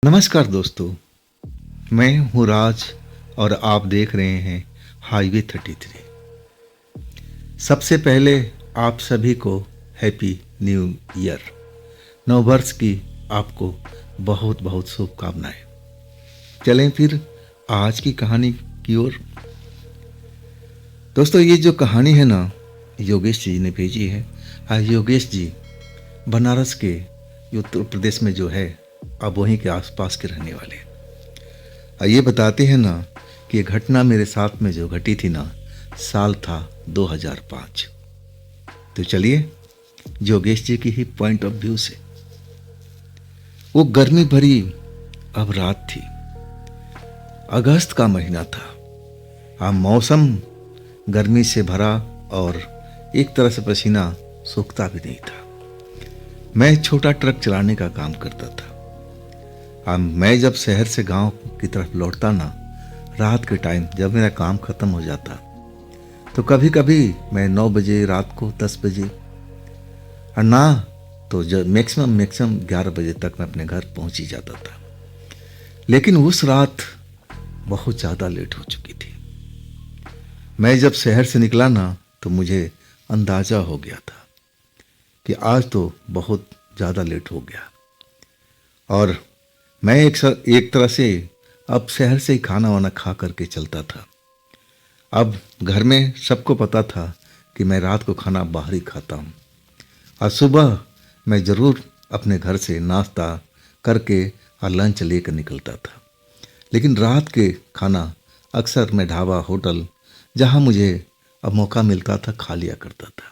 नमस्कार दोस्तों, मैं हूँ राज और आप देख रहे हैं हाईवे 33। सबसे पहले आप सभी को हैप्पी न्यू ईयर, नववर्ष की आपको बहुत बहुत शुभकामनाएं। चलें फिर आज की कहानी की ओर। दोस्तों, ये जो कहानी है ना, योगेश जी ने भेजी है। योगेश जी बनारस के उत्तर प्रदेश में जो है, अब वहीं के आसपास के रहने वाले। ये बताते हैं ना कि ये घटना मेरे साथ में जो घटी थी ना, साल था 2005। तो चलिए योगेश जी की ही पॉइंट ऑफ व्यू से। वो गर्मी भरी अब रात थी, अगस्त का महीना था। मौसम गर्मी से भरा और एक तरह से पसीना सूखता भी नहीं था। मैं छोटा ट्रक चलाने का काम करता था। मैं जब शहर से गांव की तरफ लौटता ना, रात के टाइम जब मेरा काम ख़त्म हो जाता, तो कभी कभी मैं 9 बजे रात को, 10 बजे, और ना तो जब मैक्सिमम 11 बजे तक मैं अपने घर पहुंच ही जाता था। लेकिन उस रात बहुत ज़्यादा लेट हो चुकी थी। मैं जब शहर से निकला ना, तो मुझे अंदाज़ा हो गया था कि आज तो बहुत ज़्यादा लेट हो गया। और मैं एक तरह से अब शहर से ही खाना वाना खा करके चलता था। अब घर में सबको पता था कि मैं रात को खाना बाहर ही खाता हूँ, और सुबह मैं ज़रूर अपने घर से नाश्ता करके और लंच लेकर निकलता था। लेकिन रात के खाना अक्सर मैं ढाबा, होटल, जहाँ मुझे अब मौका मिलता था, खा लिया करता था।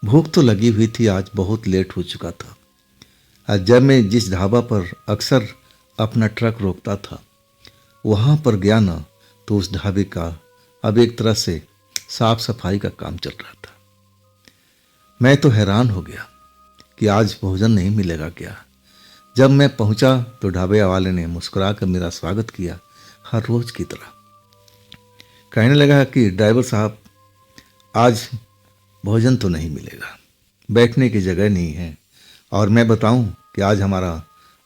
भूख तो लगी हुई थी, आज बहुत लेट हो चुका था। जब मैं जिस ढाबा पर अक्सर अपना ट्रक रोकता था, वहाँ पर गया ना, तो उस ढाबे का अब एक तरह से साफ सफाई का काम चल रहा था। मैं तो हैरान हो गया कि आज भोजन नहीं मिलेगा क्या। जब मैं पहुंचा तो ढाबे वाले ने मुस्कुरा कर मेरा स्वागत किया, हर रोज की तरह। कहने लगा कि ड्राइवर साहब, आज भोजन तो नहीं मिलेगा, बैठने की जगह नहीं है, और मैं बताऊं कि आज हमारा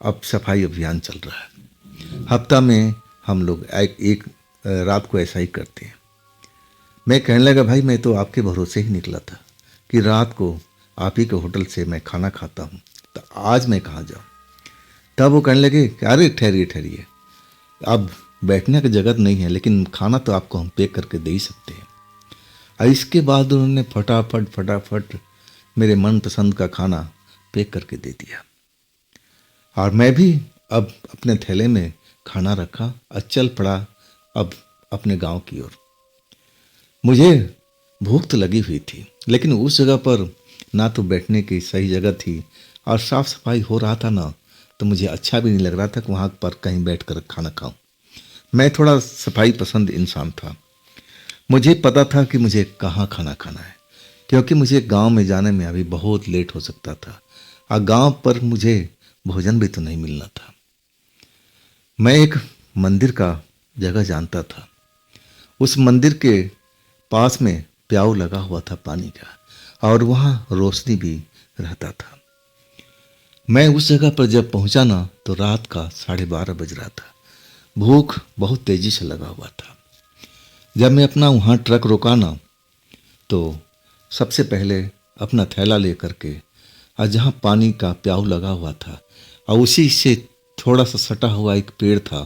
अब सफाई अभियान चल रहा है। हफ्ता में हम लोग एक रात को ऐसा ही करते हैं। मैं कहने लगा, भाई मैं तो आपके भरोसे ही निकला था कि रात को आप ही के होटल से मैं खाना खाता हूँ, तो आज मैं कहाँ जाऊँ। तब वो कहने लगे कि अरे ठहरिए ठहरिए, अब बैठने की जगह नहीं है, लेकिन खाना तो आपको हम पैक करके दे ही सकते हैं। और इसके बाद उन्होंने फटाफट मेरे मनपसंद का खाना पैक करके दे दिया, और मैं भी अब अपने थैले में खाना रखा और चल पड़ा अब अपने गांव की ओर। मुझे भूख तो लगी हुई थी, लेकिन उस जगह पर ना तो बैठने की सही जगह थी, और साफ सफाई हो रहा था ना, तो मुझे अच्छा भी नहीं लग रहा था कि वहाँ पर कहीं बैठ कर खाना खाऊं। मैं थोड़ा सफाई पसंद इंसान था। मुझे पता था कि मुझे कहाँ खाना खाना है, क्योंकि मुझे गांव में जाने में अभी बहुत लेट हो सकता था, और गांव पर मुझे भोजन भी तो नहीं मिलना था। मैं एक मंदिर का जगह जानता था। उस मंदिर के पास में प्याऊ लगा हुआ था पानी का, और वहाँ रोशनी भी रहता था। मैं उस जगह पर जब पहुंचा ना, तो रात का 12:30 बज रहा था। भूख बहुत तेजी से लगा हुआ था। जब मैं अपना वहाँ ट्रक रोका ना, तो सबसे पहले अपना थैला ले करके, और जहाँ पानी का प्याऊ लगा हुआ था, और उसी से थोड़ा सा सटा हुआ एक पेड़ था,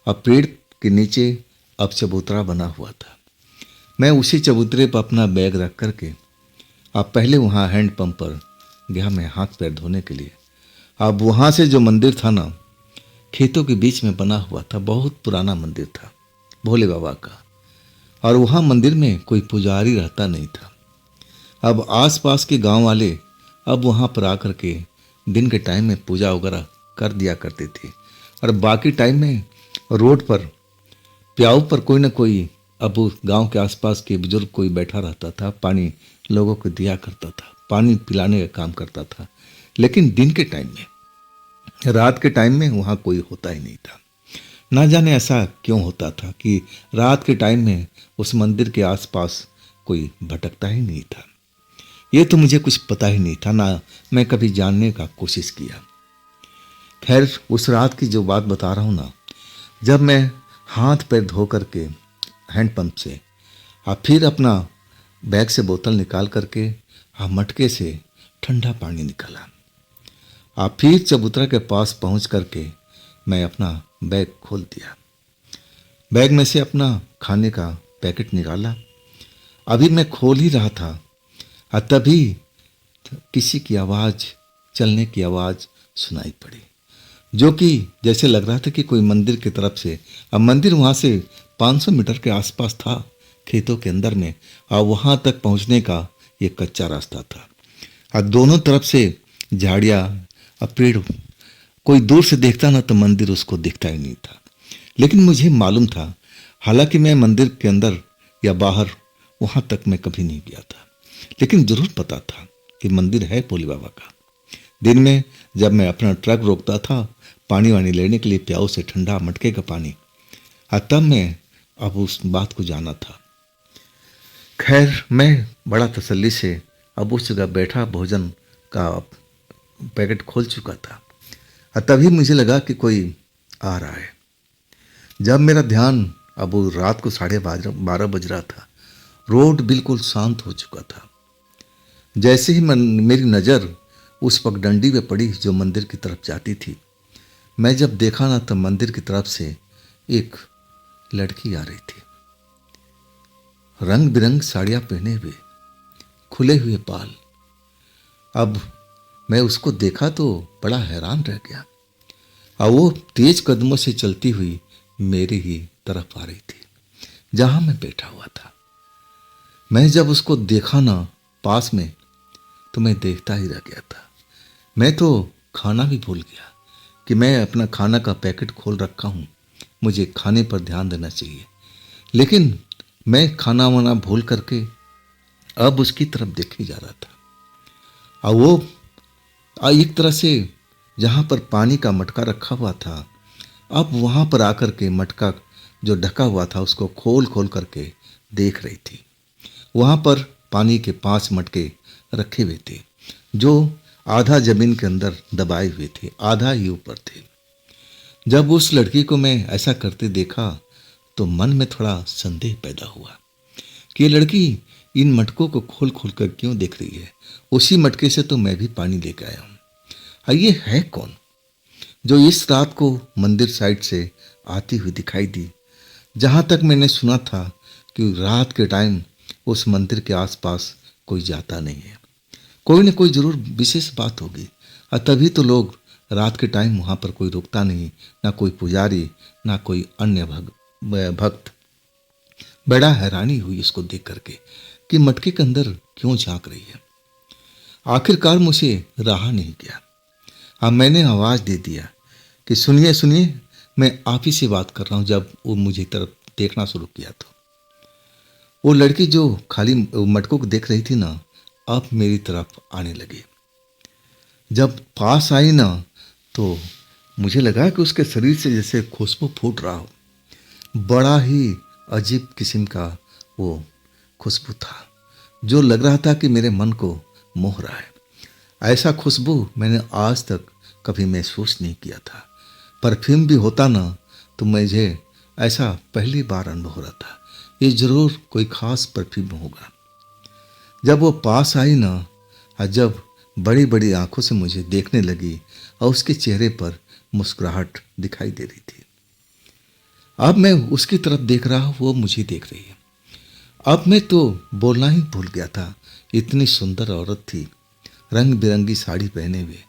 और पेड़ के नीचे अब चबूतरा बना हुआ था। मैं उसी चबूतरे पर अपना बैग रख करके अब पहले वहाँ हैंड पंप पर गया, मैं हाथ पैर धोने के लिए। अब वहाँ से जो मंदिर था ना, खेतों के बीच में बना हुआ था, बहुत पुराना मंदिर था भोले बाबा का, और वहाँ मंदिर में कोई पुजारी रहता नहीं था। अब आसपास के गांव वाले अब वहाँ पर आकर के दिन के टाइम में पूजा वगैरह कर दिया करते थे, और बाकी टाइम में रोड पर प्याऊ पर कोई ना कोई अब गांव के आसपास के बुजुर्ग कोई बैठा रहता था, पानी लोगों को दिया करता था, पानी पिलाने का काम करता था। लेकिन दिन के टाइम में, रात के टाइम में वहाँ कोई होता ही नहीं था। ना जाने ऐसा क्यों होता था कि रात के टाइम में उस मंदिर के आसपास कोई भटकता ही नहीं था। ये तो मुझे कुछ पता ही नहीं था, ना मैं कभी जानने का कोशिश किया। खैर उस रात की जो बात बता रहा हूँ ना, जब मैं हाथ पैर धो करके हैंडपंप से फिर अपना बैग से बोतल निकाल करके मटके से ठंडा पानी निकाला। फिर चबूतरा के पास पहुंच करके मैं अपना बैग खोल दिया। बैग में से अपना खाने का पैकेट निकाला। अभी मैं खोल ही रहा था तभी किसी की आवाज़, चलने की आवाज़ सुनाई पड़ी, जो कि जैसे लग रहा था कि कोई मंदिर की तरफ से। अब मंदिर वहाँ से 500 मीटर के आसपास था, खेतों के अंदर में, और वहाँ तक पहुँचने का ये कच्चा रास्ता था। और दोनों तरफ से झाड़ियाँ और पेड़। कोई दूर से देखता ना तो मंदिर उसको दिखता ही नहीं था। लेकिन मुझे मालूम था, हालांकि मैं मंदिर के अंदर या बाहर वहाँ तक मैं कभी नहीं गया था, लेकिन जरूर पता था कि मंदिर है भोले बाबा का। दिन में जब मैं अपना ट्रक रोकता था पानी वानी लेने के लिए, प्याऊ से ठंडा मटके का पानी, तब मैं अब उस बात को जाना था। खैर मैं बड़ा तसल्ली से अब उस जगह बैठा, भोजन का पैकेट खोल चुका था, तभी मुझे लगा कि कोई आ रहा है। जब मेरा ध्यान, अब वो रात को 12:30 बज रहा था, रोड बिल्कुल शांत हो चुका था। जैसे ही मेरी नज़र उस पगडंडी पे पड़ी जो मंदिर की तरफ जाती थी, मैं जब देखा ना तो मंदिर की तरफ से एक लड़की आ रही थी, रंग बिरंग साड़ियाँ पहने हुए, खुले हुए बाल। अब मैं उसको देखा तो बड़ा हैरान रह गया, और वो तेज कदमों से चलती हुई मेरे ही तरफ आ रही थी जहां मैं बैठा हुआ था। मैं जब उसको देखा ना पास में, तो मैं देखता ही रह गया था। मैं तो खाना भी भूल गया कि मैं अपना खाना का पैकेट खोल रखा हूँ, मुझे खाने पर ध्यान देना चाहिए। लेकिन मैं खाना वाना भूल करके अब उसकी तरफ देखे जा रहा था, और वो एक तरह से जहाँ पर पानी का मटका रखा हुआ था, अब वहाँ पर आकर के मटका जो ढका हुआ था उसको खोल खोल करके देख रही थी। वहाँ पर पानी के 5 मटके रखे हुए थे, जो आधा जमीन के अंदर दबाए हुए थे, आधा ही ऊपर थे। जब उस लड़की को मैं ऐसा करते देखा तो मन में थोड़ा संदेह पैदा हुआ कि ये लड़की इन मटकों को खोल खोल कर क्यों देख रही है। उसी मटके से तो मैं भी पानी लेकर आया हूँ। ये है कौन जो इस रात को मंदिर साइड से आती हुई दिखाई दी? जहाँ तक मैंने सुना था कि रात के टाइम उस मंदिर के आसपास कोई जाता नहीं है, कोई न कोई जरूर विशेष बात होगी, और तभी तो लोग रात के टाइम वहाँ पर कोई रुकता नहीं, ना कोई पुजारी ना कोई अन्य भक्त। बड़ा हैरानी हुई इसको देख करके कि मटके के अंदर क्यों झांक रही है। आखिरकार मुझे रहा नहीं गया। अब मैंने आवाज़ दे दिया कि सुनिए सुनिए, मैं आप ही से बात कर रहा हूँ। जब वो मुझे तरफ देखना शुरू किया तो वो लड़की जो खाली मटकों को देख रही थी ना, अब मेरी तरफ आने लगी। जब पास आई ना तो मुझे लगा कि उसके शरीर से जैसे खुशबू फूट रहा हो। बड़ा ही अजीब किस्म का वो खुशबू था, जो लग रहा था कि मेरे मन को मोह रहा है। ऐसा खुशबू मैंने आज तक कभी महसूस नहीं किया था। परफ्यूम भी होता ना तो मुझे ऐसा पहली बार अनुभव हो रहा था। ये जरूर कोई खास परफ्यूम होगा। जब वो पास आई ना, और जब बड़ी बड़ी आंखों से मुझे देखने लगी और उसके चेहरे पर मुस्कुराहट दिखाई दे रही थी। अब मैं उसकी तरफ देख रहा हूँ, वो मुझे देख रही है। अब मैं तो बोलना ही भूल गया था। इतनी सुंदर औरत थी, रंग बिरंगी साड़ी पहने हुए,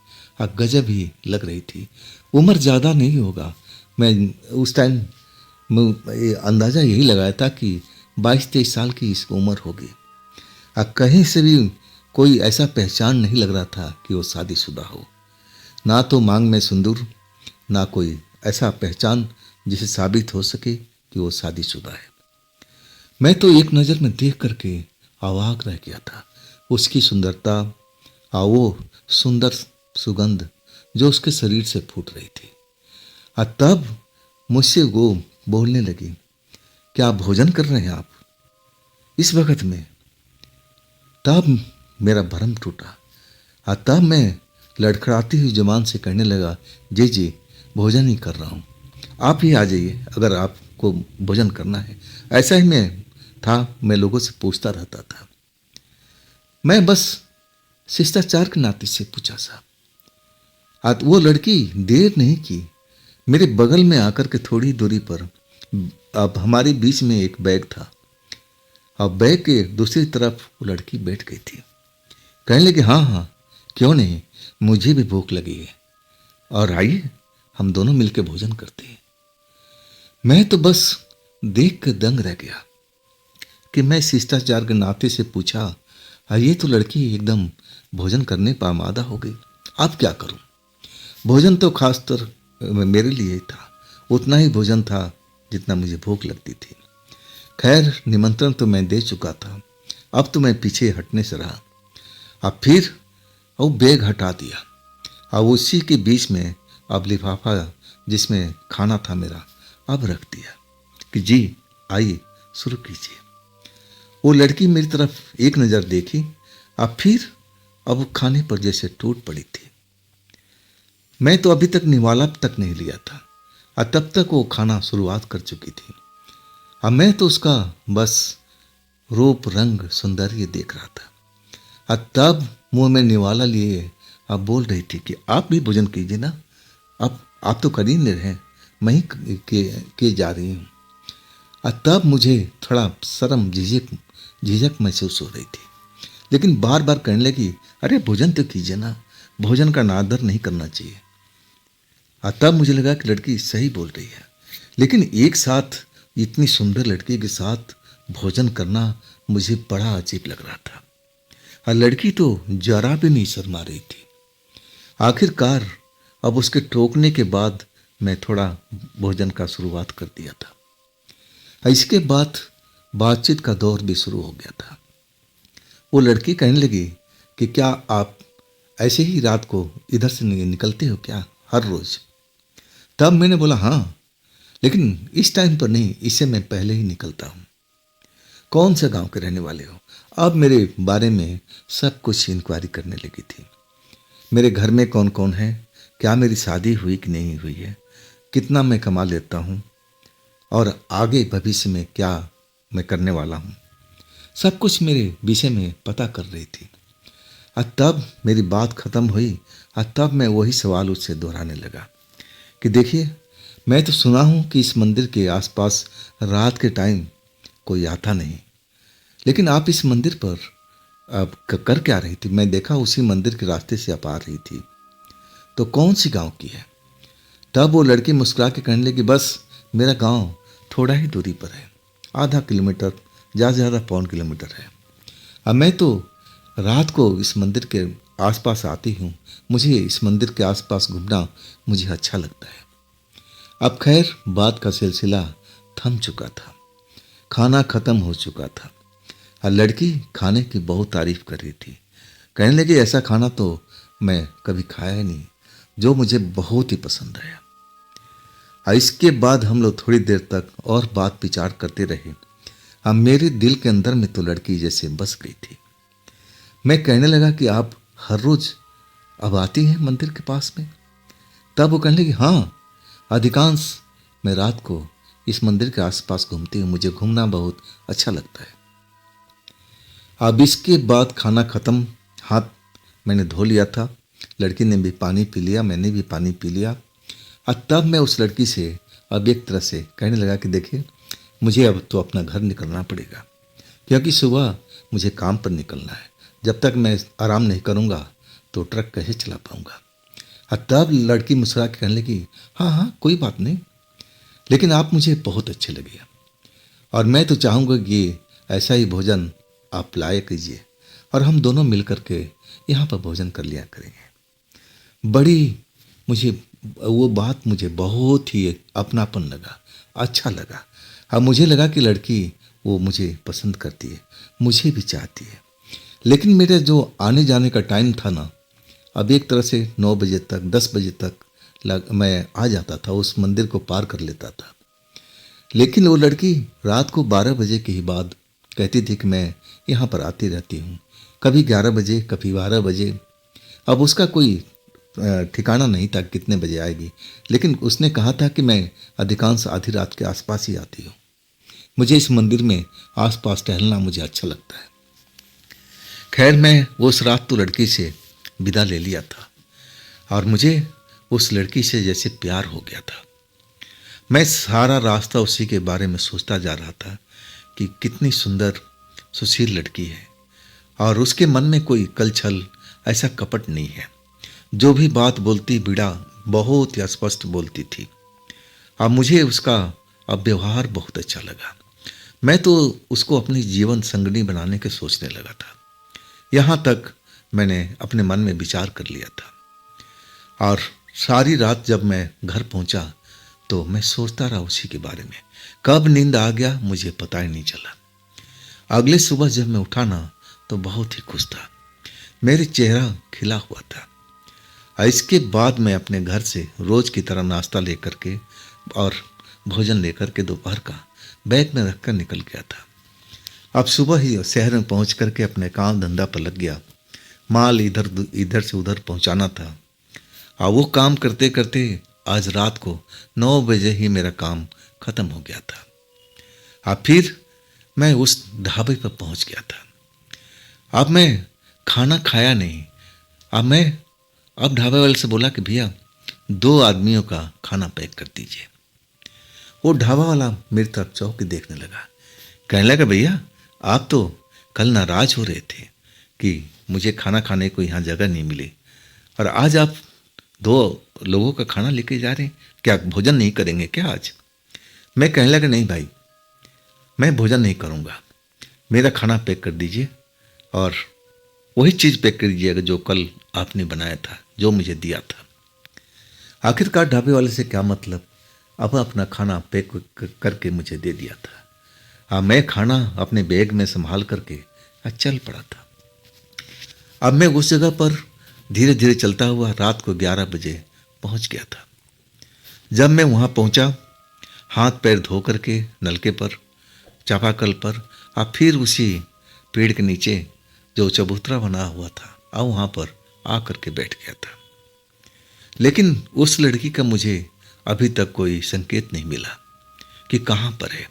और गजब ही लग रही थी। उम्र ज़्यादा नहीं होगा, मैं उस टाइम अंदाज़ा यही लगाया था कि 22-23 साल की इस उम्र होगी। और कहीं से भी कोई ऐसा पहचान नहीं लग रहा था कि वो शादीशुदा हो। ना तो मांग में सिंदूर, ना कोई ऐसा पहचान जिसे साबित हो सके कि वो शादीशुदा है। मैं तो एक नज़र में देख करके अवाक रह गया था। उसकी सुंदरता और वो सुंदर सुगंध जो उसके शरीर से फूट रही थी। और तब मुझसे वो बोलने लगी, क्या भोजन कर रहे हैं आप इस वक्त में? तब मेरा भ्रम टूटा, और तब मैं लड़खड़ाती हुई जुबान से कहने लगा, जी जी भोजन ही कर रहा हूँ, आप ही आ जाइए अगर आपको भोजन करना है। ऐसा ही मैं था, मैं लोगों से पूछता रहता था। मैं बस शिष्टाचार के नाते से पूछा साहब। वो लड़की देर नहीं की, मेरे बगल में आकर के थोड़ी दूरी पर, अब हमारे बीच में एक बैग था और बैग के दूसरी तरफ वो लड़की बैठ गई थी। कहने लगी, हाँ हाँ क्यों नहीं, मुझे भी भूख लगी है और आइए हम दोनों मिलकर भोजन करते हैं। मैं तो बस देख कर दंग रह गया कि मैं शिष्टाचार के नाते से पूछा, ये तो लड़की एकदम भोजन करने पर आमादा हो गई, अब क्या करूं। भोजन तो खासकर मेरे लिए ही था, उतना ही भोजन था जितना मुझे भूख लगती थी। खैर निमंत्रण तो मैं दे चुका था, अब तो मैं पीछे हटने से रहा। अब फिर वो बैग हटा दिया और उसी के बीच में अब लिफाफा जिसमें खाना था मेरा अब रख दिया कि जी आइए शुरू कीजिए। वो लड़की मेरी तरफ एक नज़र देखी, अब फिर अब खाने पर जैसे टूट पड़ी थी। मैं तो अभी तक निवाला तक नहीं लिया था और तब तक वो खाना शुरुआत कर चुकी थी। अब मैं तो उसका बस रूप रंग सौंदर्य देख रहा था और तब मुंह में निवाला लिए अब बोल रही थी कि आप भी भोजन कीजिए ना, अब आप तो कर ही नहीं रहे, मैं ही के जा रही हूँ। और तब मुझे थोड़ा शर्म झिझक महसूस हो रही थी, लेकिन बार बार कहने लगी, अरे भोजन तो कीजिए ना, भोजन का अनादर नहीं करना चाहिए। और तब मुझे लगा कि लड़की सही बोल रही है, लेकिन एक साथ इतनी सुंदर लड़की के साथ भोजन करना मुझे बड़ा अजीब लग रहा था। और लड़की तो जरा भी नहीं शर्मा रही थी। आखिरकार अब उसके टोकने के बाद मैं थोड़ा भोजन का शुरुआत कर दिया था। इसके बाद बातचीत का दौर भी शुरू हो गया था। वो लड़की कहने लगी कि क्या आप ऐसे ही रात को इधर से निकलते हो क्या, हर रोज? तब मैंने बोला हाँ, लेकिन इस टाइम पर नहीं, इससे मैं पहले ही निकलता हूँ। कौन से गांव के रहने वाले हो? अब मेरे बारे में सब कुछ इंक्वायरी करने लगी थी। मेरे घर में कौन कौन है, क्या मेरी शादी हुई कि नहीं हुई है, कितना मैं कमा लेता हूँ और आगे भविष्य में क्या मैं करने वाला हूँ, सब कुछ मेरे विषय में पता कर रही थी। और तब मेरी बात खत्म हुई और तब मैं वही सवाल उससे दोहराने लगा कि देखिए, मैं तो सुना हूँ कि इस मंदिर के आसपास रात के टाइम कोई आता नहीं, लेकिन आप इस मंदिर पर अब कर क्या रही थी? मैं देखा उसी मंदिर के रास्ते से आप आ रही थी, तो कौन सी गांव की है? तब वो लड़की मुस्कुरा के कहने लगी, बस मेरा गांव थोड़ा ही दूरी पर है, आधा किलोमीटर, ज़्यादा से ज़्यादा पौन किलोमीटर है। अब मैं तो रात को इस मंदिर के आसपास आती हूँ, मुझे इस मंदिर के आसपास घूमना मुझे अच्छा लगता है। अब खैर बात का सिलसिला थम चुका था, खाना खत्म हो चुका था और लड़की खाने की बहुत तारीफ कर रही थी। कहने लगी, ऐसा खाना तो मैं कभी खाया ही नहीं, जो मुझे बहुत ही पसंद आया। और इसके बाद हम लोग थोड़ी देर तक और बात विचार करते रहे। अब मेरे दिल के अंदर में तो लड़की जैसे बस गई थी। मैं कहने लगा कि आप हर रोज अब आती हैं मंदिर के पास में? तब वो कहने लगी, हाँ, अधिकांश मैं रात को इस मंदिर के आसपास घूमती हूँ, मुझे घूमना बहुत अच्छा लगता है। अब इसके बाद खाना खत्म, हाथ मैंने धो लिया था, लड़की ने भी पानी पी लिया, मैंने भी पानी पी लिया। और तब मैं उस लड़की से अब एक तरह से कहने लगा कि देखिए, मुझे अब तो अपना घर निकलना पड़ेगा, क्योंकि सुबह मुझे काम पर निकलना है। जब तक मैं आराम नहीं करूँगा तो ट्रक कैसे चला पाऊँगा। और तब लड़की मुस्कुरा के कहने लगी, हाँ हाँ कोई बात नहीं, लेकिन आप मुझे बहुत अच्छे लगे और मैं तो चाहूँगा कि ऐसा ही भोजन आप लाया कीजिए और हम दोनों मिल कर के यहाँ पर भोजन कर लिया करेंगे। बड़ी मुझे वो बात मुझे बहुत ही अपनापन लगा, अच्छा लगा। अब मुझे लगा कि लड़की वो मुझे पसंद करती है, मुझे भी चाहती है। लेकिन मेरे जो आने जाने का टाइम था ना, अब एक तरह से 9 बजे तक 10 बजे तक मैं आ जाता था, उस मंदिर को पार कर लेता था। लेकिन वो लड़की रात को 12 बजे के ही बाद कहती थी कि मैं यहाँ पर आती रहती हूँ, कभी 11 बजे कभी 12 बजे। अब उसका कोई ठिकाना नहीं था कितने बजे आएगी, लेकिन उसने कहा था कि मैं अधिकांश आधी रात के आसपास ही आती हूँ। मुझे इस मंदिर में आसपास टहलना मुझे अच्छा लगता है। खैर, मैं उस रात तो लड़की से विदा ले लिया था और मुझे उस लड़की से जैसे प्यार हो गया था। मैं सारा रास्ता उसी के बारे में सोचता जा रहा था कि कितनी सुंदर सुशील लड़की है और उसके मन में कोई कलछल, ऐसा कपट नहीं है। जो भी बात बोलती बीड़ा बहुत ही स्पष्ट बोलती थी और मुझे उसका अब व्यवहार बहुत अच्छा लगा। मैं तो उसको अपनी जीवन संगनी बनाने के सोचने लगा था। यहाँ तक मैंने अपने मन में विचार कर लिया था और सारी रात जब मैं घर पहुँचा तो मैं सोचता रहा उसी के बारे में। कब नींद आ गया मुझे पता ही नहीं चला। अगले सुबह जब मैं उठा ना तो बहुत ही खुश था, मेरे चेहरा खिला हुआ था। और इसके बाद मैं अपने घर से रोज की तरह नाश्ता लेकर के और भोजन लेकर के दोपहर का बैग में रखकर निकल गया था। अब सुबह ही शहर में पहुंच करके अपने काम धंधा पर लग गया। माल इधर इधर से उधर पहुंचाना था और वो काम करते करते आज रात को 9 बजे ही मेरा काम खत्म हो गया था। अब फिर मैं उस ढाबे पर पहुंच गया था। अब मैं खाना खाया नहीं। अब ढाबे वाले से बोला कि भैया 2 आदमियों का खाना पैक कर दीजिए। वो ढाबा वाला मेरी तरफ चौंक के देखने लगा, कहने लगा भैया आप तो कल नाराज हो रहे थे कि मुझे खाना खाने को यहाँ जगह नहीं मिली और आज आप 2 लोगों का खाना लेके जा रहे हैं, क्या भोजन नहीं करेंगे क्या आज? मैं कहने लगा नहीं भाई, मैं भोजन नहीं करूँगा, मेरा खाना पैक कर दीजिए और वही चीज़ पैक कर दीजिएगा जो कल आपने बनाया था, जो मुझे दिया था। आखिरकार ढाबे वाले से क्या मतलब, अब अपना खाना पैक करके मुझे दे दिया था। मैं खाना अपने बैग में संभाल करके चल पड़ा था। अब मैं उस जगह पर धीरे धीरे चलता हुआ रात को 11 बजे पहुंच गया था। जब मैं वहां पहुंचा, हाथ पैर धो करके नलके पर, चापाकल पर और फिर उसी पेड़ के नीचे जो चबूतरा बना हुआ था और वहाँ पर आकर के बैठ गया था। लेकिन उस लड़की का मुझे अभी तक कोई संकेत नहीं मिला कि कहाँ पर है।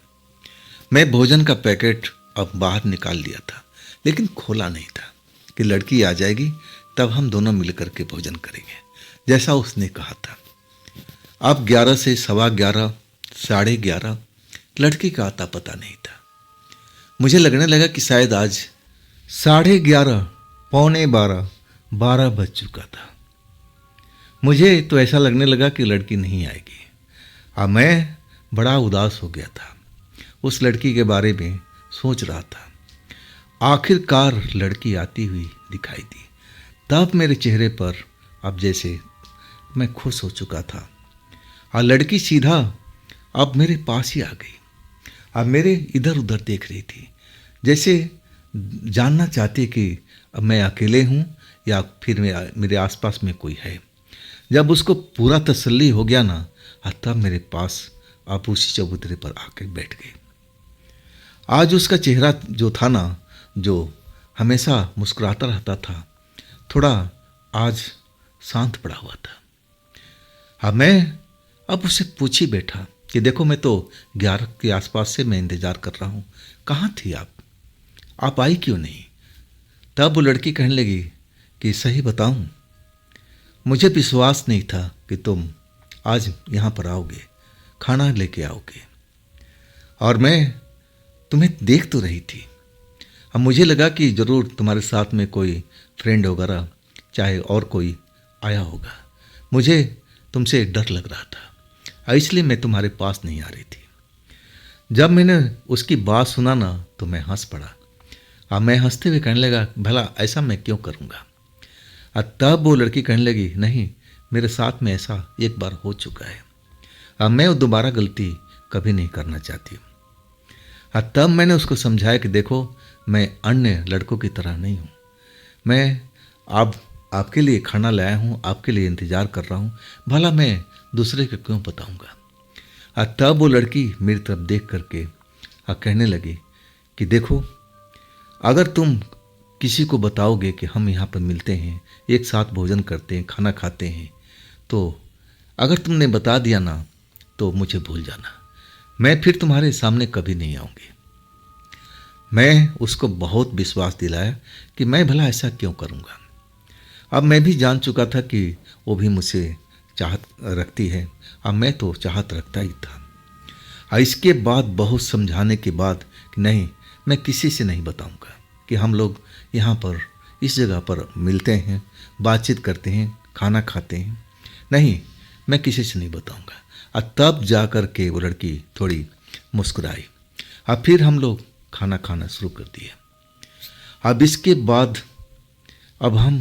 मैं भोजन का पैकेट अब बाहर निकाल लिया था, लेकिन खोला नहीं था कि लड़की आ जाएगी तब हम दोनों मिलकर के भोजन करेंगे, जैसा उसने कहा था। अब 11 से 11:15, 11:30 लड़की का आता पता नहीं था। मुझे लगने लगा कि शायद आज 11:30, 11:45, 12 बज चुका था। मुझे तो ऐसा लगने लगा कि लड़की नहीं आएगी। अब मैं बड़ा उदास हो गया था, उस लड़की के बारे में सोच रहा था। आखिरकार लड़की आती हुई दिखाई दी। तब मेरे चेहरे पर अब जैसे मैं खुश हो चुका था और लड़की सीधा अब मेरे पास ही आ गई। अब मेरे इधर उधर देख रही थी, जैसे जानना चाहती कि अब मैं अकेले हूँ या फिर मेरे आसपास में कोई है। जब उसको पूरा तसल्ली हो गया ना, तब मेरे पास आप उसी चबूतरे पर आकर बैठ गई। आज उसका चेहरा जो था ना, जो हमेशा मुस्कुराता रहता था, थोड़ा आज शांत पड़ा हुआ था। मैं अब उससे पूछ ही बैठा कि देखो मैं तो 11 के आसपास से मैं इंतज़ार कर रहा हूँ, कहाँ थी आप आई क्यों नहीं? तब वो लड़की कहने लगी कि सही बताऊँ, मुझे विश्वास नहीं था कि तुम आज यहाँ पर आओगे, खाना लेके आओगे, और मैं तुम्हें देख तो रही थी। अब मुझे लगा कि ज़रूर तुम्हारे साथ में कोई फ्रेंड वगैरह चाहे और कोई आया होगा। मुझे तुमसे डर लग रहा था, इसलिए मैं तुम्हारे पास नहीं आ रही थी। जब मैंने उसकी बात सुना ना तो मैं हंस पड़ा। अब मैं हंसते हुए कहने लगा भला ऐसा मैं क्यों करूँगा? तब वो लड़की कहने लगी नहीं, मेरे साथ में ऐसा एक बार हो चुका है, अब मैं दोबारा गलती कभी नहीं करना चाहती हूँ। तब मैंने उसको समझाया कि देखो मैं अन्य लड़कों की तरह नहीं हूँ, मैं आपके लिए खाना लाया हूँ, आपके लिए इंतज़ार कर रहा हूँ, भला मैं दूसरे को क्यों बताऊँगा। तब वो लड़की मेरी तरफ देख करके कहने लगी कि देखो अगर तुम किसी को बताओगे कि हम यहाँ पर मिलते हैं, एक साथ भोजन करते हैं, खाना खाते हैं, तो अगर तुमने बता दिया ना तो मुझे भूल जाना, मैं फिर तुम्हारे सामने कभी नहीं आऊँगी। मैं उसको बहुत विश्वास दिलाया कि मैं भला ऐसा क्यों करूँगा। अब मैं भी जान चुका था कि वो भी मुझसे चाहत रखती है, अब मैं तो चाहत रखता ही था। और इसके बाद बहुत समझाने के बाद कि नहीं, मैं किसी से नहीं बताऊंगा कि हम लोग यहाँ पर इस जगह पर मिलते हैं, बातचीत करते हैं, खाना खाते हैं, नहीं, मैं किसी से नहीं बताऊंगा। और तब जा कर के वो लड़की थोड़ी मुस्कुराई और फिर हम लोग खाना खाना शुरू कर दिया। अब इसके बाद अब हम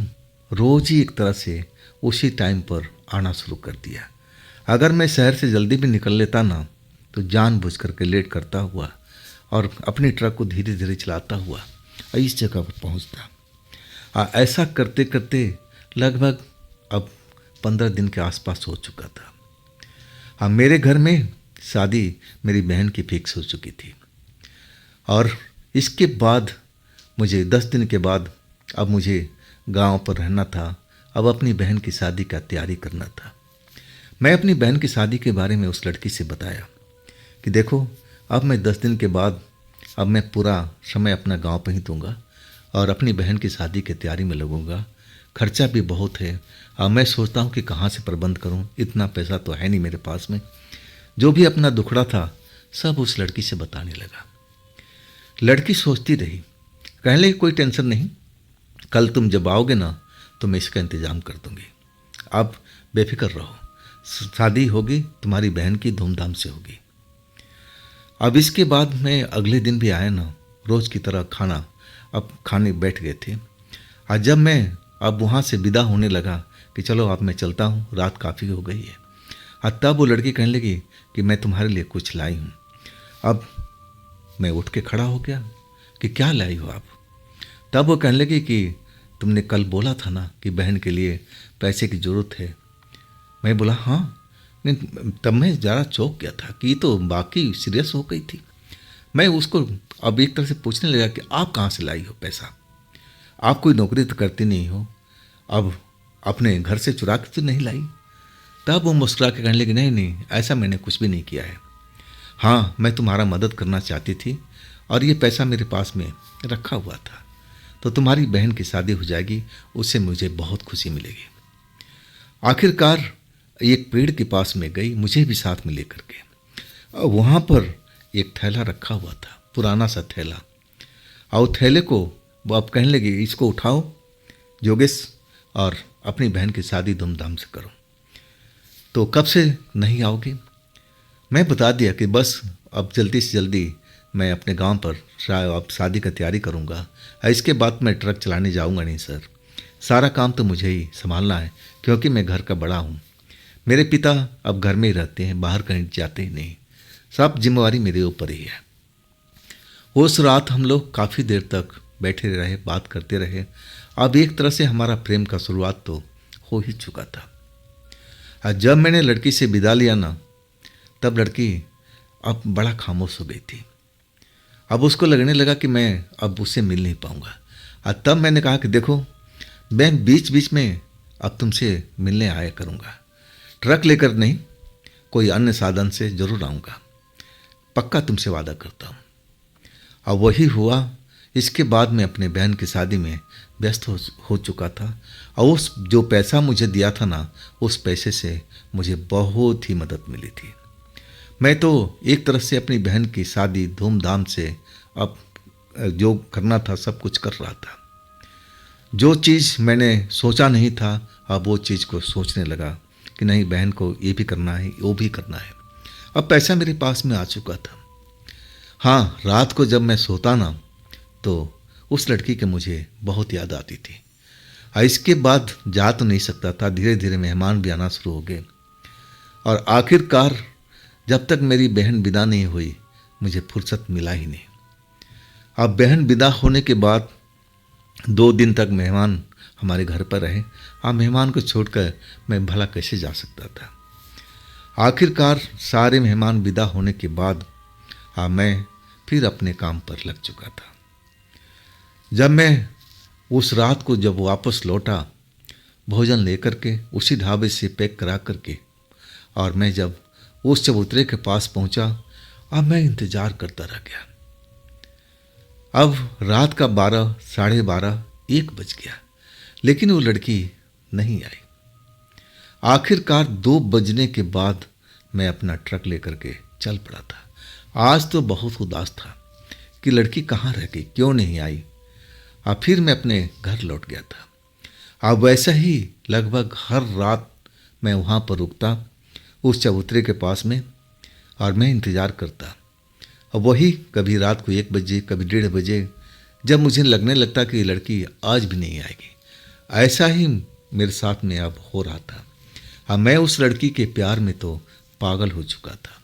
रोज़ ही एक तरह से उसी टाइम पर आना शुरू कर दिया। अगर मैं शहर से जल्दी भी निकल लेता ना तो जानबूझ करके लेट करता हुआ और अपनी ट्रक को धीरे धीरे चलाता हुआ इस जगह पर पहुंचता। ऐसा करते करते लगभग अब 15 दिन के आसपास हो चुका था। मेरे घर में शादी मेरी बहन की फिक्स हो चुकी थी और इसके बाद मुझे 10 दिन के बाद अब मुझे गांव पर रहना था। अब अपनी बहन की शादी का तैयारी करना था। मैं अपनी बहन की शादी के बारे में उस लड़की से बताया कि देखो, अब मैं 10 दिन के बाद अब मैं पूरा समय अपना गांव पर ही दूंगा और अपनी बहन की शादी की तैयारी में लगूंगा। खर्चा भी बहुत है। अब मैं सोचता हूं कि कहाँ से प्रबंध करूं, इतना पैसा तो है नहीं मेरे पास में। जो भी अपना दुखड़ा था सब उस लड़की से बताने लगा। लड़की सोचती रही, कहने लगी कोई टेंशन नहीं, कल तुम जब आओगे ना तो मैं इसका इंतज़ाम कर दूंगी। अब बेफिक्र रहो, शादी होगी, तुम्हारी बहन की धूमधाम से होगी। अब इसके बाद मैं अगले दिन भी आया ना, रोज़ की तरह खाना अब खाने बैठ गए थे। और जब मैं अब वहाँ से विदा होने लगा कि चलो अब मैं चलता हूँ, रात काफ़ी हो गई है, और तब वो लड़की कहने लगी कि मैं तुम्हारे लिए कुछ लाई हूँ। अब मैं उठ के खड़ा हो गया कि क्या लाई हो आप। तब वो कहने लगी कि तुमने कल बोला था ना कि बहन के लिए पैसे की ज़रूरत है। मैं बोला हाँ, नहीं, तब मैं ज़रा चौंक गया था कि ये तो बाकी सीरियस हो गई थी। मैं उसको अब एक तरह से पूछने लगा कि आप कहाँ से लाई हो पैसा, आप कोई नौकरी तो करती नहीं हो, अब अपने घर से चुरा के तो नहीं लाई। तब वो मुस्कुरा के कहने लगी नहीं नहीं, ऐसा मैंने कुछ भी नहीं किया है। हाँ, मैं तुम्हारा मदद करना चाहती थी और ये पैसा मेरे पास में रखा हुआ था, तो तुम्हारी बहन की शादी हो जाएगी, उससे मुझे बहुत खुशी मिलेगी। आखिरकार एक पेड़ के पास में गई, मुझे भी साथ में लेकर के। वहाँ पर एक थैला रखा हुआ था, पुराना सा थैला, और थैले को वो अब कहने लगी इसको उठाओ योगेश और अपनी बहन की शादी धूमधाम से करो। तो कब से नहीं आओगी? मैं बता दिया कि बस अब जल्दी से जल्दी मैं अपने गांव पर अब शादी का तैयारी करूंगा, इसके बाद मैं ट्रक चलाने जाऊंगा नहीं सर, सारा काम तो मुझे ही संभालना है क्योंकि मैं घर का बड़ा हूँ। मेरे पिता अब घर में ही रहते हैं, बाहर कहीं जाते ही नहीं, सब जिम्मेवारी मेरे ऊपर ही है। उस रात हम लोग काफ़ी देर तक बैठे रहे, बात करते रहे। अब एक तरह से हमारा प्रेम का शुरुआत तो हो ही चुका था। जब मैंने लड़की से विदा लिया ना, तब लड़की अब बड़ा खामोश हो गई थी। अब उसको लगने लगा कि मैं अब उससे मिल नहीं पाऊंगा। और तब मैंने कहा कि देखो, मैं बीच बीच में अब तुमसे मिलने आया करूंगा, ट्रक लेकर नहीं, कोई अन्य साधन से जरूर आऊँगा, पक्का तुमसे वादा करता हूँ। अब वही हुआ। इसके बाद मैं अपने बहन की शादी में व्यस्त हो चुका था और उस जो पैसा मुझे दिया था ना, उस पैसे से मुझे बहुत ही मदद मिली थी। मैं तो एक तरह से अपनी बहन की शादी धूमधाम से अब जो करना था सब कुछ कर रहा था। जो चीज़ मैंने सोचा नहीं था, अब वो चीज़ को सोचने लगा कि नहीं, बहन को ये भी करना है, वो भी करना है। अब पैसा मेरे पास में आ चुका था। हाँ, रात को जब मैं सोता ना तो उस लड़की के मुझे बहुत याद आती थी। इसके बाद जा तो नहीं सकता था, धीरे धीरे मेहमान भी आना शुरू हो गए और आखिरकार जब तक मेरी बहन विदा नहीं हुई मुझे फुर्सत मिला ही नहीं। अब बहन विदा होने के बाद 2 दिन तक मेहमान हमारे घर पर रहे। मेहमान को छोड़कर मैं भला कैसे जा सकता था। आखिरकार सारे मेहमान विदा होने के बाद मैं फिर अपने काम पर लग चुका था। जब मैं उस रात को जब वापस लौटा भोजन लेकर के उसी ढाबे से पैक करा करके, और मैं जब उस चबूतरे के पास पहुंचा, अब मैं इंतजार करता रह गया। अब रात का 12, साढ़े 12, 1 बज गया, लेकिन वो लड़की नहीं आई। आखिरकार 2 बजने के बाद मैं अपना ट्रक लेकर के चल पड़ा था। आज तो बहुत उदास था कि लड़की कहाँ रह गई, क्यों नहीं आई। अब फिर मैं अपने घर लौट गया था। अब वैसा ही लगभग हर रात मैं वहाँ पर रुकता उस चबूतरे के पास में, और मैं इंतज़ार करता। अब वही कभी रात को 1 बजे, कभी 1:30 बजे, जब मुझे लगने लगता कि ये लड़की आज भी नहीं आएगी। ऐसा ही मेरे साथ में अब हो रहा था। अब मैं उस लड़की के प्यार में तो पागल हो चुका था।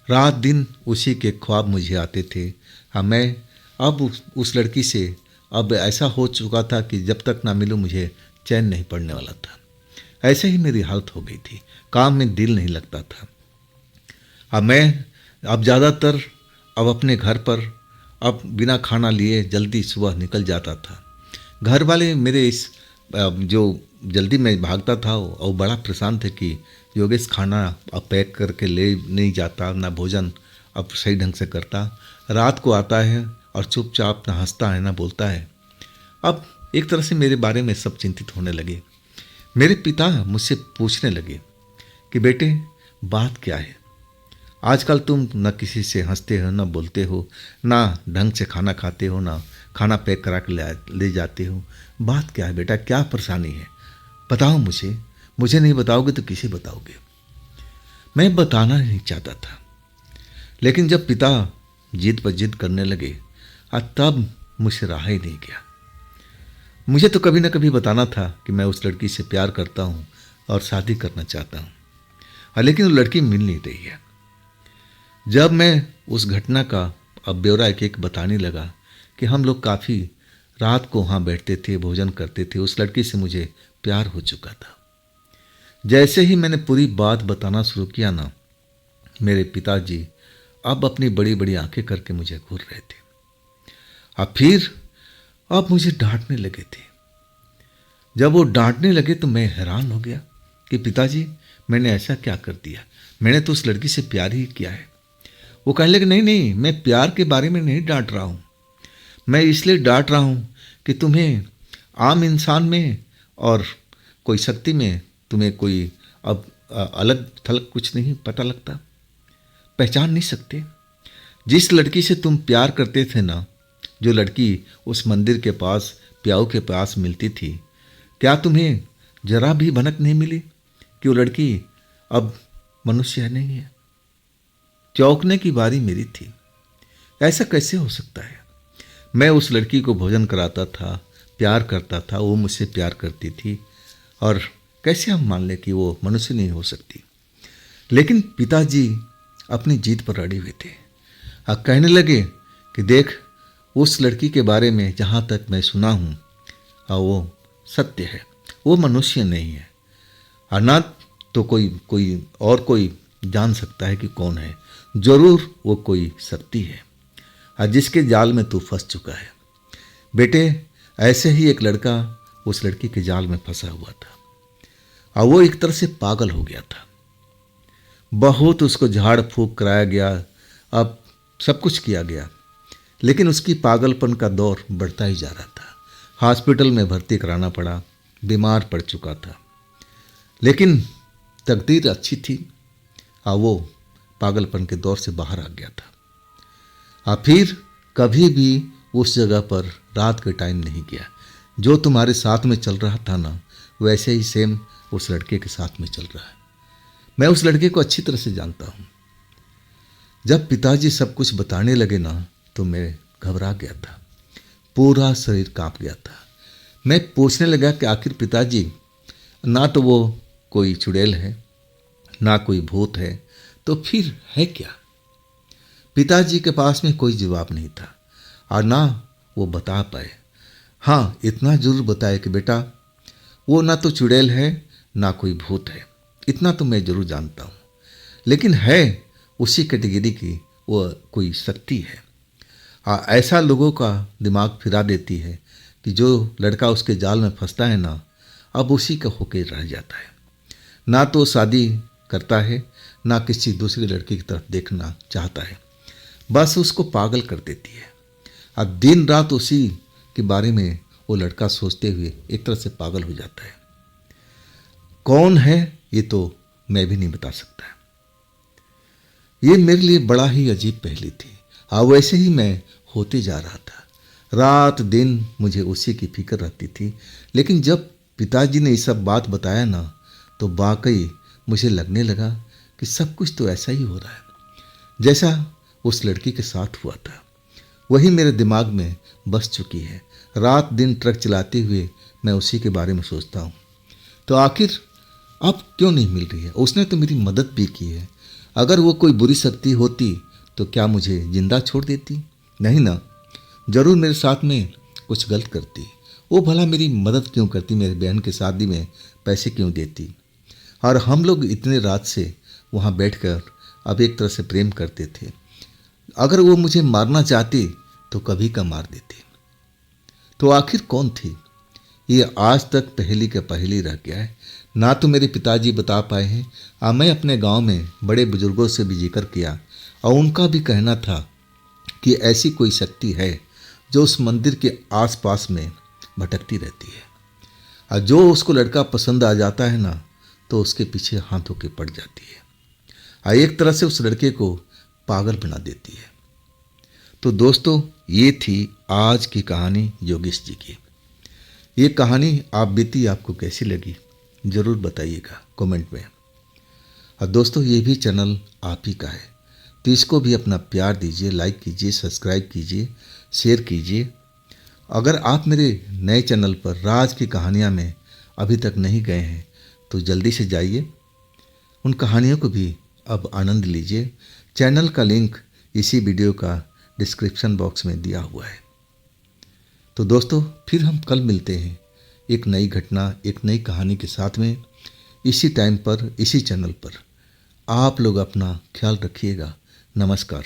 रात दिन उसी के ख्वाब मुझे आते थे। अब मैं अब उस लड़की से अब ऐसा हो चुका था कि जब तक ना मिलूं मुझे चैन नहीं पड़ने वाला था। ऐसे ही मेरी हालत हो गई थी, काम में दिल नहीं लगता था। अब मैं ज़्यादातर अपने घर पर अब बिना खाना लिए जल्दी सुबह निकल जाता था। घर वाले मेरे इस जो जल्दी मैं भागता था और बड़ा परेशान थे कि योगेश खाना अब पैक करके ले नहीं जाता, ना भोजन अब सही ढंग से करता, रात को आता है और चुपचाप ना हंसता है ना बोलता है। अब एक तरह से मेरे बारे में सब चिंतित होने लगे। मेरे पिता मुझसे पूछने लगे कि बेटे बात क्या है, आजकल तुम न किसी से हंसते हो, न बोलते हो, ना ढंग से खाना खाते हो, ना खाना पैक करा के ले जाते हो। बात क्या है बेटा, क्या परेशानी है, बताओ मुझे नहीं बताओगे तो किसे बताओगे। मैं बताना नहीं चाहता था, लेकिन जब पिता जिद पर जिद करने लगे तब मुझसे रहा ही नहीं गया। मुझे तो कभी ना कभी बताना था कि मैं उस लड़की से प्यार करता हूँ और शादी करना चाहता हूँ, लेकिन वो लड़की मिल नहीं रही है। जब मैं उस घटना का अब ब्यौरा एक बताने लगा कि हम लोग काफ़ी रात को वहाँ बैठते थे, भोजन करते थे, उस लड़की से मुझे प्यार हो चुका था। जैसे ही मैंने पूरी बात बताना शुरू किया ना, मेरे पिताजी अब अपनी बड़ी बड़ी आंखें करके मुझे घूर रहे थे। अब मुझे डांटने लगे थे। जब वो डांटने लगे तो मैं हैरान हो गया कि पिताजी मैंने ऐसा क्या कर दिया, मैंने तो उस लड़की से प्यार ही किया है। वो कहने लगे नहीं, मैं प्यार के बारे में नहीं डांट रहा हूँ, मैं इसलिए डांट रहा हूँ कि तुम्हें आम इंसान में और कोई शक्ति में तुम्हें कोई अब अलग थलग कुछ नहीं पता लगता, पहचान नहीं सकते। जिस लड़की से तुम प्यार करते थे ना, जो लड़की उस मंदिर के पास प्याऊ के पास मिलती थी, क्या तुम्हें जरा भी भनक नहीं मिली कि वो लड़की अब मनुष्य नहीं है? चौंकने की बारी मेरी थी। ऐसा कैसे हो सकता है? मैं उस लड़की को भोजन कराता था, प्यार करता था, वो मुझसे प्यार करती थी, और कैसे हम मान लें कि वो मनुष्य नहीं हो सकती। लेकिन पिताजी अपनी जीत पर अड़े हुए थे। अब कहने लगे कि देख, उस लड़की के बारे में जहाँ तक मैं सुना हूँ वो सत्य है, वो मनुष्य नहीं है, और ना तो कोई जान सकता है कि कौन है। जरूर वो कोई शक्ति है, और जिसके जाल में तू फंस चुका है। बेटे, ऐसे ही एक लड़का उस लड़की के जाल में फंसा हुआ था, और वो एक तरह से पागल हो गया था। बहुत उसको झाड़ फूंक कराया गया, अब सब कुछ किया गया, लेकिन उसकी पागलपन का दौर बढ़ता ही जा रहा था। हॉस्पिटल में भर्ती कराना पड़ा, बीमार पड़ चुका था, लेकिन तकदीर अच्छी थी, वो पागलपन के दौर से बाहर आ गया था। फिर कभी भी उस जगह पर रात के टाइम नहीं गया। जो तुम्हारे साथ में चल रहा था ना, वैसे ही सेम उस लड़के के साथ में चल रहा है। मैं उस लड़के को अच्छी तरह से जानता हूँ। जब पिताजी सब कुछ बताने लगे ना, तो मैं घबरा गया था, पूरा शरीर कांप गया था। मैं पूछने लगा कि आखिर पिताजी, ना तो वो कोई चुड़ैल है, ना कोई भूत है, तो फिर है क्या? पिताजी के पास में कोई जवाब नहीं था, और ना वो बता पाए। हाँ, इतना जरूर बताए कि बेटा, वो ना तो चुड़ैल है, ना कोई भूत है, इतना तो मैं जरूर जानता हूँ, लेकिन है उसी कैटेगरी की वो कोई शक्ति है। ऐसा लोगों का दिमाग फिरा देती है कि जो लड़का उसके जाल में फंसता है ना, अब उसी का होके रह जाता है। ना तो शादी करता है, ना किसी दूसरी लड़की की तरफ देखना चाहता है, बस उसको पागल कर देती है। अब दिन रात उसी के बारे में वो लड़का सोचते हुए एक तरह से पागल हो जाता है। कौन है ये तो मैं भी नहीं बता सकता। ये मेरे लिए बड़ा ही अजीब पहेली थी। हाँ, वैसे ही मैं होते जा रहा था। रात दिन मुझे उसी की फिक्र रहती थी। लेकिन जब पिताजी ने ये सब बात बताया ना, तो वाकई मुझे लगने लगा कि सब कुछ तो ऐसा ही हो रहा है जैसा उस लड़की के साथ हुआ था। वही मेरे दिमाग में बस चुकी है। रात दिन ट्रक चलाते हुए मैं उसी के बारे में सोचता हूँ। तो आखिर अब क्यों नहीं मिल रही है? उसने तो मेरी मदद भी की है। अगर वो कोई बुरी शक्ति होती तो क्या मुझे जिंदा छोड़ देती? नहीं ना, जरूर मेरे साथ में कुछ गलत करती। वो भला मेरी मदद क्यों करती? मेरे बहन की शादी में पैसे क्यों देती? और हम लोग इतने रात से वहाँ बैठकर अब एक तरह से प्रेम करते थे। अगर वो मुझे मारना चाहती तो कभी का मार देती। तो आखिर कौन थी? ये आज तक पहेली का पहेली रह गया है। ना तो मेरे पिताजी बता पाए हैं, और मैं अपने गांव में बड़े बुजुर्गों से भी जिक्र किया और उनका भी कहना था कि ऐसी कोई शक्ति है जो उस मंदिर के आसपास में भटकती रहती है, और जो उसको लड़का पसंद आ जाता है ना, तो उसके पीछे हाथ होके पड़ जाती है और एक तरह से उस लड़के को पागल बना देती है। तो दोस्तों, ये थी आज की कहानी योगेश जी की। ये कहानी आप बीती आपको कैसी लगी ज़रूर बताइएगा कमेंट में। और दोस्तों, ये भी चैनल आप ही का है, तो इसको भी अपना प्यार दीजिए, लाइक कीजिए, सब्सक्राइब कीजिए, शेयर कीजिए। अगर आप मेरे नए चैनल पर राज की कहानियाँ में अभी तक नहीं गए हैं तो जल्दी से जाइए, उन कहानियों को भी अब आनंद लीजिए। चैनल का लिंक इसी वीडियो का डिस्क्रिप्शन बॉक्स में दिया हुआ है। तो दोस्तों, फिर हम कल मिलते हैं एक नई घटना, एक नई कहानी के साथ में, इसी टाइम पर, इसी चैनल पर। आप लोग अपना ख्याल रखिएगा। नमस्कार।